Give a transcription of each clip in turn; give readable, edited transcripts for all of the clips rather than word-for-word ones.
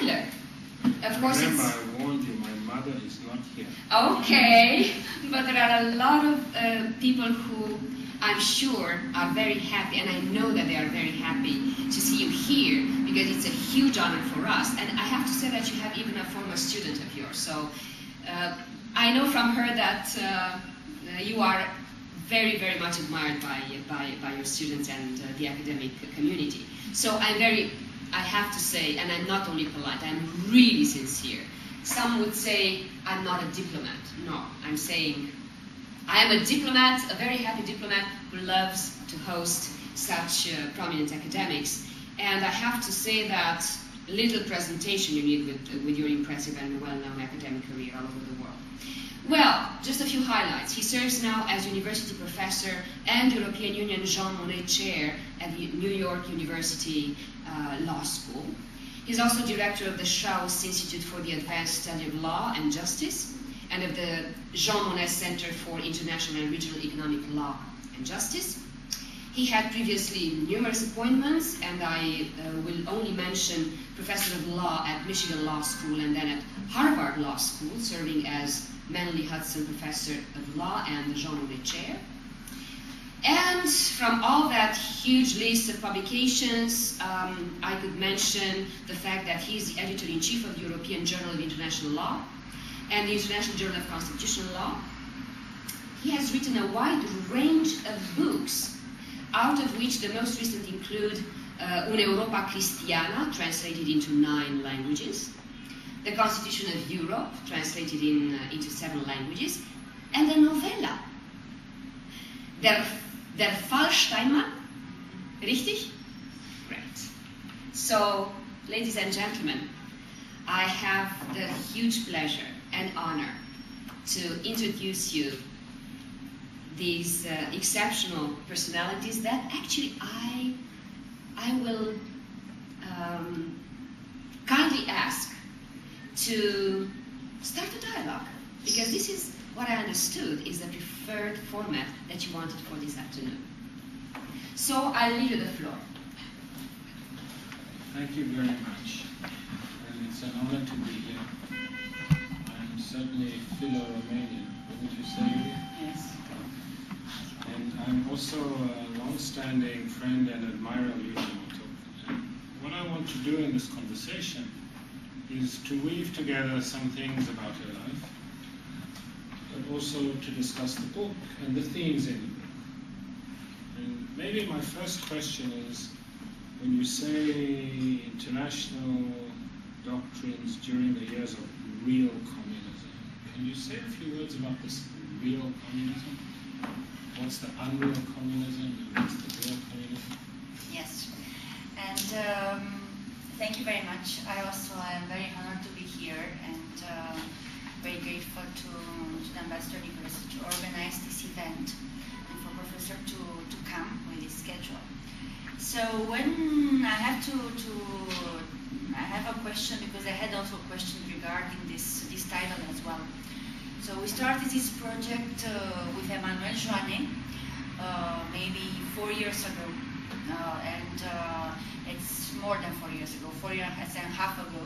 Tyler. Of course, remember, I warned you, my mother is not here. Okay, but there are a lot of people who I'm sure are very happy, and I know that they are very happy to see you here, because it's a huge honor for us. And I have to say that you have even a former student of yours. So I know from her that you are very, very much admired by your students and the academic community. So I have to say, and I'm not only polite, I'm really sincere. Some would say I'm not a diplomat. No, I'm saying I am a diplomat, a very happy diplomat who loves to host such prominent academics. And I have to say that little presentation you need with your impressive and well-known academic career all over the world. Well, just a few highlights. He serves now as university professor and European Union Jouannet chair at the New York University Law School. He's also director of the Strauss Institute for the Advanced Study of Law and Justice and of the Jean Monnet Center for International and Regional Economic Law and Justice. He had previously numerous appointments, and I will only mention professor of law at Michigan Law School and then at Harvard Law School, serving as Manley Hudson Professor of Law and the Jean Monnet Chair. And from all that huge list of publications, I could mention the fact that he's the editor-in-chief of the European Journal of International Law and the International Journal of Constitutional Law. He has written a wide range of books, out of which the most recent include Un'Europa Cristiana, translated into 9 languages, The Constitution of Europe, translated into 7 languages, and the novella, Der Fallsteinmann, richtig? Great. So, ladies and gentlemen, I have the huge pleasure and honor to introduce you these exceptional personalities that actually I will kindly ask to start a dialogue, because this is what I understood is the preferred format that you wanted for this afternoon. So I'll leave you the floor. Thank you very much. And it's an honor to be here. I'm certainly Philo-Romanian, wouldn't you say, Iulia? Yes. And I'm also a long-standing friend and admirer of Iulia Motoc. And what I want to do in this conversation is to weave together some things about her life, but also to discuss the book and the themes in the book. And maybe my first question is, when you say international doctrines during the years of real communism, can you say a few words about this real communism? What's the unreal communism and what's the real communism? Yes, and thank you very much. I also am very honored to be here and very grateful to the Ambassador University to organize this event and for Professor to come with his schedule. So when I have I have a question, because I had also a question regarding this title as well. So we started this project with Emmanuelle Jouannet maybe 4 years ago, and it's more than 4 years ago, 4 years and a half ago.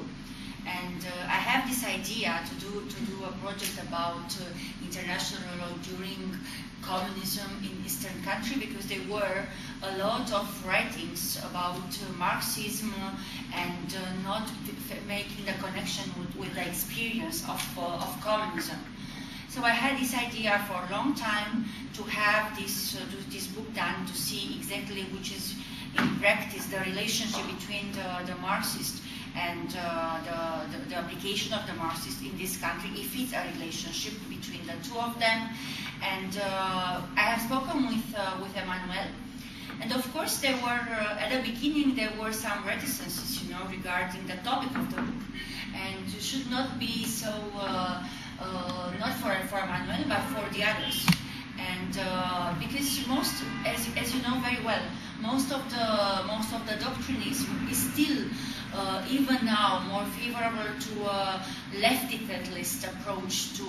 And I have this idea to do a project about international law during communism in Eastern country, because there were a lot of writings about Marxism and not making the connection with the experience of communism. So I had this idea for a long time to have this book done, to see exactly which is in practice the relationship between the Marxist and the application of the Marxist in this country, if it's a relationship between the two of them. And I have spoken with Emmanuelle, and of course there were at the beginning there were some reticences, regarding the topic of the book, and it should not be so not for Emmanuelle but for the others. And because as you know very well, most of the doctrine is still even now more favorable to a lefty federalist approach to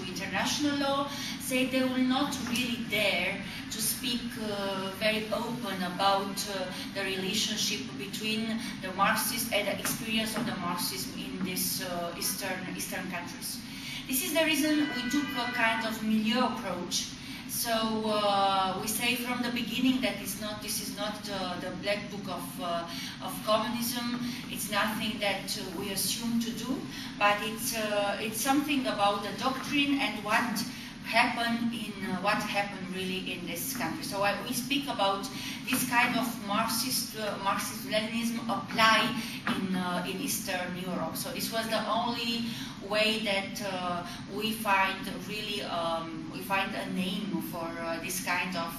international law. Say they will not really dare to speak very open about the relationship between the Marxist and the experience of the Marxism in these Eastern countries. This is the reason we took a kind of milieu approach. So we say from the beginning that this is not the black book of communism. It's nothing that we assume to do, but it's something about the doctrine and what happened really in this country. So we speak about this kind of Marxist-Leninism apply in Eastern Europe. So this was the only way that we find really a name for this kind of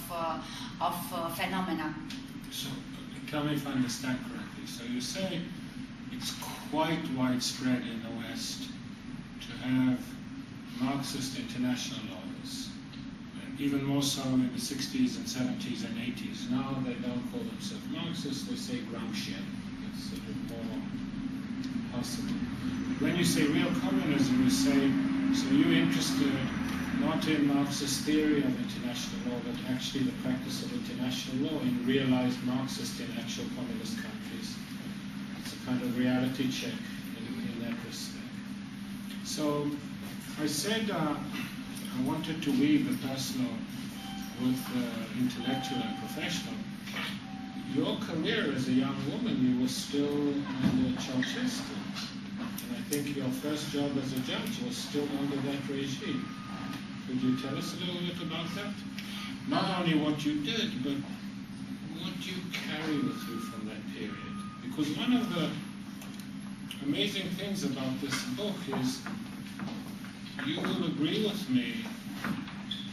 phenomena. So tell me if I understand correctly. So you say it's quite widespread in the West to have Marxist international laws, even more so in the 60s and 70s and 80s. Now they don't call themselves Marxists, they say Gramscian. It's sort of more possible. When you say real communism, you say, so you're interested not in Marxist theory of international law, but actually the practice of international law in realized Marxist in actual communist countries. It's a kind of reality check in that respect. So I said I wanted to weave the personal with the intellectual and professional. Your career as a young woman, you were still under Ceausescu. And I think your first job as a judge was still under that regime. Could you tell us a little bit about that? Not only what you did, but what you carry with you from that period. Because one of the amazing things about this book is you will agree with me,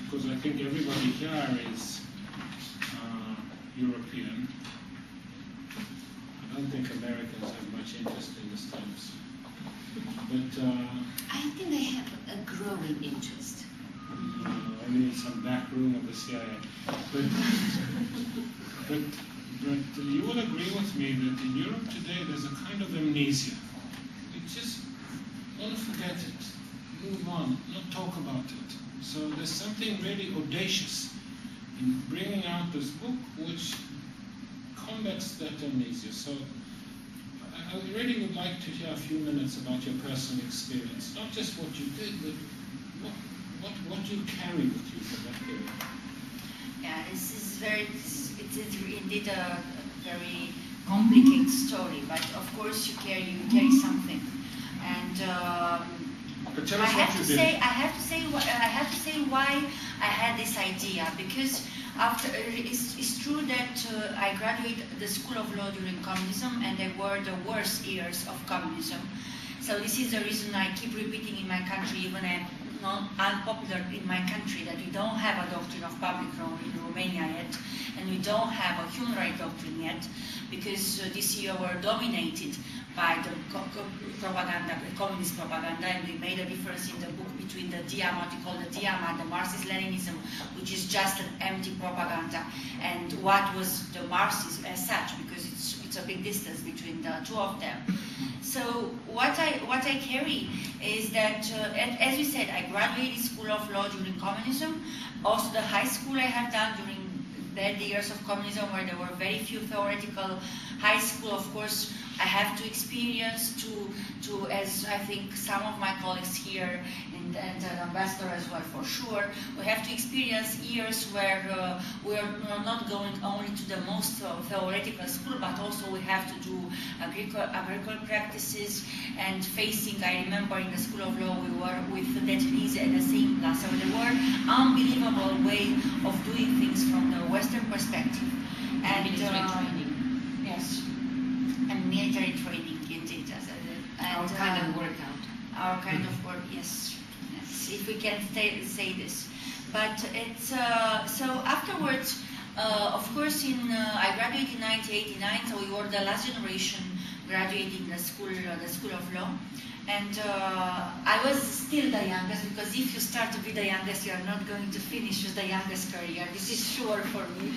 because I think everybody here is European. I don't think Americans have much interest in the stamps. But I think they have a growing interest. I need some back room of the CIA. But you will agree with me that in Europe today there's a kind of amnesia. We just want to forget it, move on, not talk about it. So there's something really audacious in bringing out this book which combats that amnesia. So I really would like to hear a few minutes about your personal experience, not just what you did, but what you carry with you from that period. Yeah, it is indeed a very complicated story, but of course you carry something. And but tell us what you did. I have to say why I had this idea, because it's true that I graduated the School of Law during communism, and they were the worst years of communism. So this is the reason I keep repeating in my country, even I'm not unpopular in my country, that we don't have a doctrine of public law in Romania yet, and we don't have a human rights doctrine yet, because this year we're dominated by the propaganda, the communist propaganda, and we made a difference in the book between the Diama, what you call the Diama, the Marxist-Leninism, which is just an empty propaganda, and what was the Marxism as such, because it's a big distance between the two of them. So what I carry is that, as you said, I graduated School of Law during communism. Also the high school I have done during the years of communism, where there were very few theoretical. High school, of course, I have to experience to as I think some of my colleagues here and the ambassador as well for sure, we have to experience years where we're not going only to the most theoretical school, but also we have to do agricultural practices and facing. I remember in the School of Law we were with the Detainees at the same class, so there were unbelievable way of doing things from the Western perspective. And military training. Yes, and military training indeed. Our kind of workout. Our kind of work, yes. If we can say this. But it's, so afterwards, of course, I graduated in 1989, so we were the last generation graduating the School of Law. And I was still the youngest, because if you start to be the youngest, you are not going to finish with the youngest career. This is sure for me.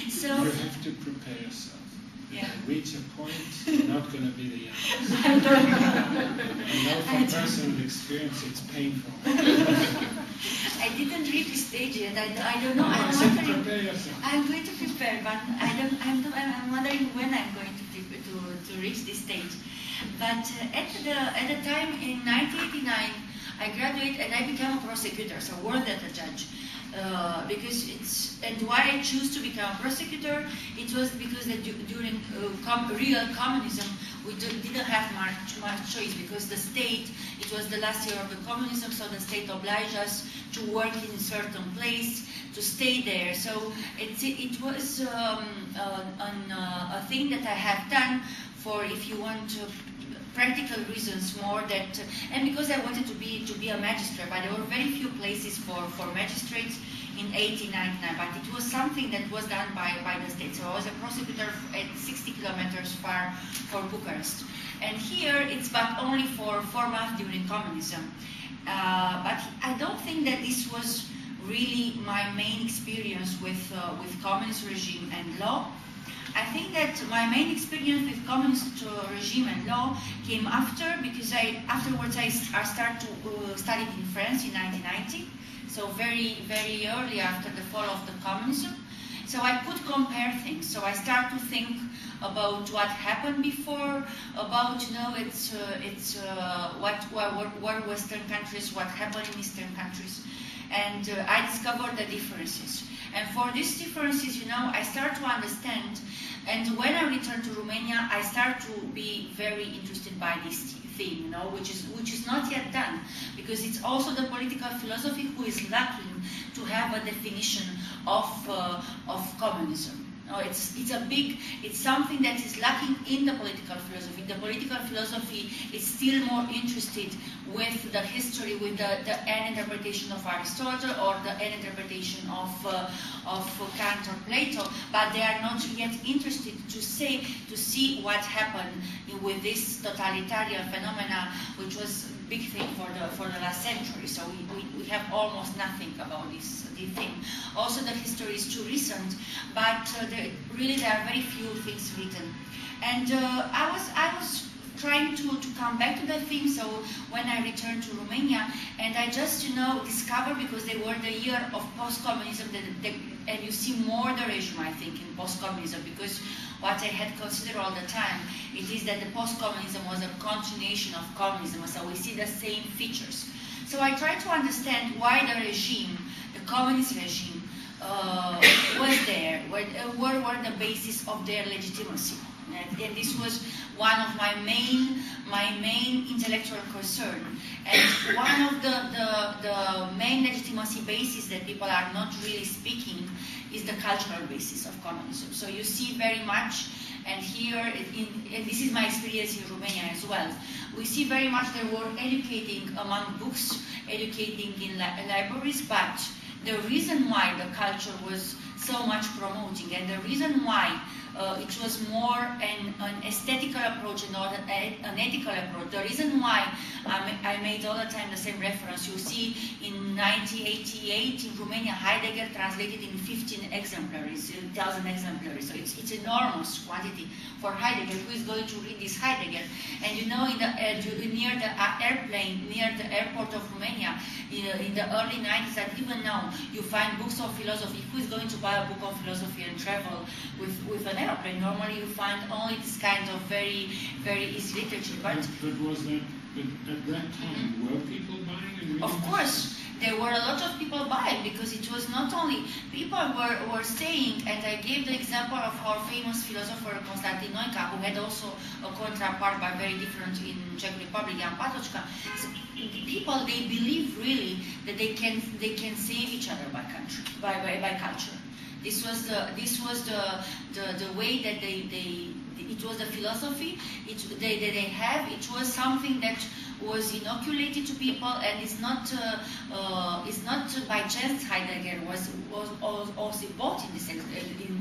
So you have to prepare yourself. Yeah. Reach a point, you're not going to be the youngest. I don't know. I know from personal experience it's painful. I didn't reach this stage yet. I don't know. I said prepare yourself. I'm going to prepare, but I'm wondering when I'm going to reach this stage. But at the time in 1989, I graduated and I became a prosecutor, so worked as a judge. Because and why I choose to become a prosecutor, it was because that during real communism, we didn't have much choice, because the state, it was the last year of the communism, so the state obliged us to work in a certain place, to stay there. So it was a thing that I have done for, if you want to, practical reasons more that, and because I wanted to be a magistrate, but there were very few places for magistrates in 1899, but it was something that was done by the state. So I was a prosecutor at 60 kilometers far from Bucharest. And here it's but only for 4 months during communism. But I don't think that this was really my main experience with communist regime and law. I think that my main experience with communist regime and law came after, because afterwards I started to study in France in 1990, so very, very early after the fall of the communism. So I could compare things. So I started to think about what happened before, about what were Western countries, what happened in Eastern countries, and I discovered the differences. And for these differences, I start to understand. And when I returned to Romania, I start to be very interested by this thing, which is not yet done, because it's also the political philosophy who is lacking to have a definition of communism. It's something that is lacking in the political philosophy. The political philosophy is still more interested with the history, with the end interpretation of Aristotle or the end interpretation of Kant or Plato, but they are not yet interested to see what happened with this totalitarian phenomena, which was a big thing for the last century. So we have almost nothing about this thing. Also, the history is too recent, but there are very few things written. And I was trying to come back to that thing. So when I returned to Romania, and I just discovered, because they were the year of post-communism, and you see more the regime, I think, in post-communism, because what I had considered all the time, it is that the post-communism was a continuation of communism, so we see the same features. So I tried to understand why the regime, the communist regime, was there, what were the basis of their legitimacy. And this was one of my main intellectual concern. And one of the main legitimacy bases that people are not really speaking is the cultural basis of communism. So you see very much, and here, and this is my experience in Romania as well, we see very much they were educating among books, educating in libraries, but the reason why the culture was so much promoting, and the reason why it was more an aesthetical approach and not an ethical approach. The reason why I made all the time the same reference, you see in 1988 in Romania, Heidegger translated in 15 exemplaries, 1,000 exemplaries. So it's enormous quantity for Heidegger. Who is going to read this Heidegger? And near the airplane, near the airport of Romania, in the early 90s, that even now you find books of philosophy. Who is going to buy a book of philosophy and travel with an airplane? Normally you find only this kind of very, very easy literature. But was that, at that time, were people buying and reading? Of course, there were a lot of people buying, because it was not only, people were saying, and I gave the example of our famous philosopher Constantin Noica, who had also a counterpart, but very different in Czech Republic, Jan Patočka. So people, they believe really that they can save each other by culture. This was the way that it was the philosophy they have. It was something that was inoculated to people, and it's not by chance Heidegger was also bought in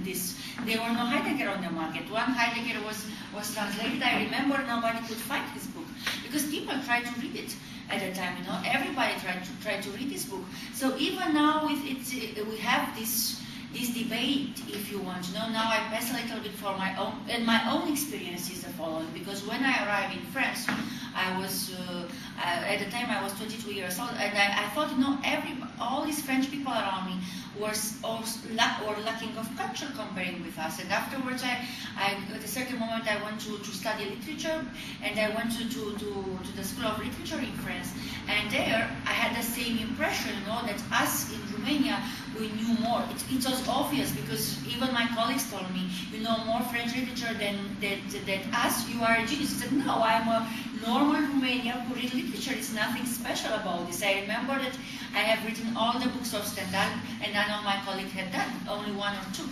this. There were no Heidegger on the market. One Heidegger was translated. I remember nobody could find his book because people tried to read it at the time. Everybody tried to read this book. So even now, we have this debate, if you want to know. Now I pass a little bit for my own, and my own experience is the following. Because when I arrived in France, I was at the time I was 22 years old, and I thought, all these French people around me were lacking of culture comparing with us. And afterwards, at a certain moment, I went to study literature, and I went to the School of Literature in France. And there, I had the same impression, that us in Romania, we knew more. It was obvious because even my colleagues told me, you know more French literature than us. You are a genius. I said, no, I'm a normal Romanian who read literature. It's nothing special about this. I remember that I have written all the books of Stendhal, and none of my colleagues had done, only one or two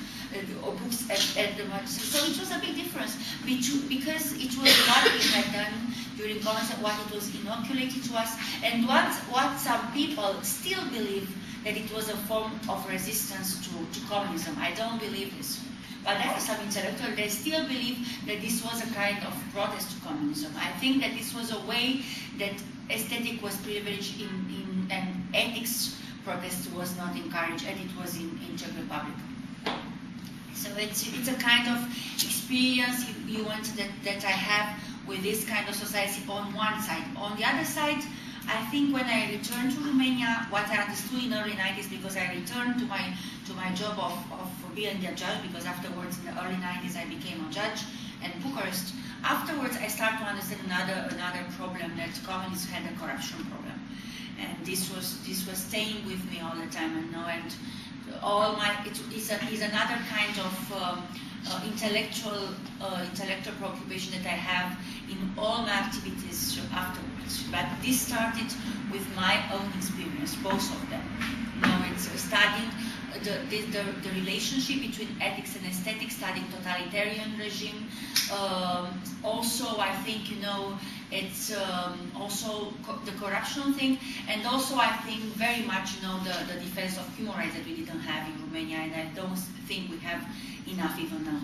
books at the most. So it was a big difference because it was what we had done during communism, what it was inoculated to us, and what some people still believe that it was a form of resistance to communism. I don't believe this. But there are some intellectuals that still believe that this was a kind of protest to communism. I think that this was a way that aesthetic was privileged and ethics protest was not encouraged, and it was in Czech Republic. So it's a kind of experience you want that I have with this kind of society on one side. On the other side, I think when I returned to Romania, what I understood in the early 90s, because I returned to my job of being a judge, because afterwards in the early 90s I became a judge in Bucharest. Afterwards I started to understand another problem, that communists had a corruption problem, and this was staying with me all the time. And it's another kind of intellectual preoccupation that I have in all my activities afterwards. But this started with my own experience, both of them. It's studying the relationship between ethics and aesthetics, studying totalitarian regime. Also, I think, it's also the corruption thing, and also I think very much, the defense of human rights that we didn't have in Romania, and I don't think we have enough even now.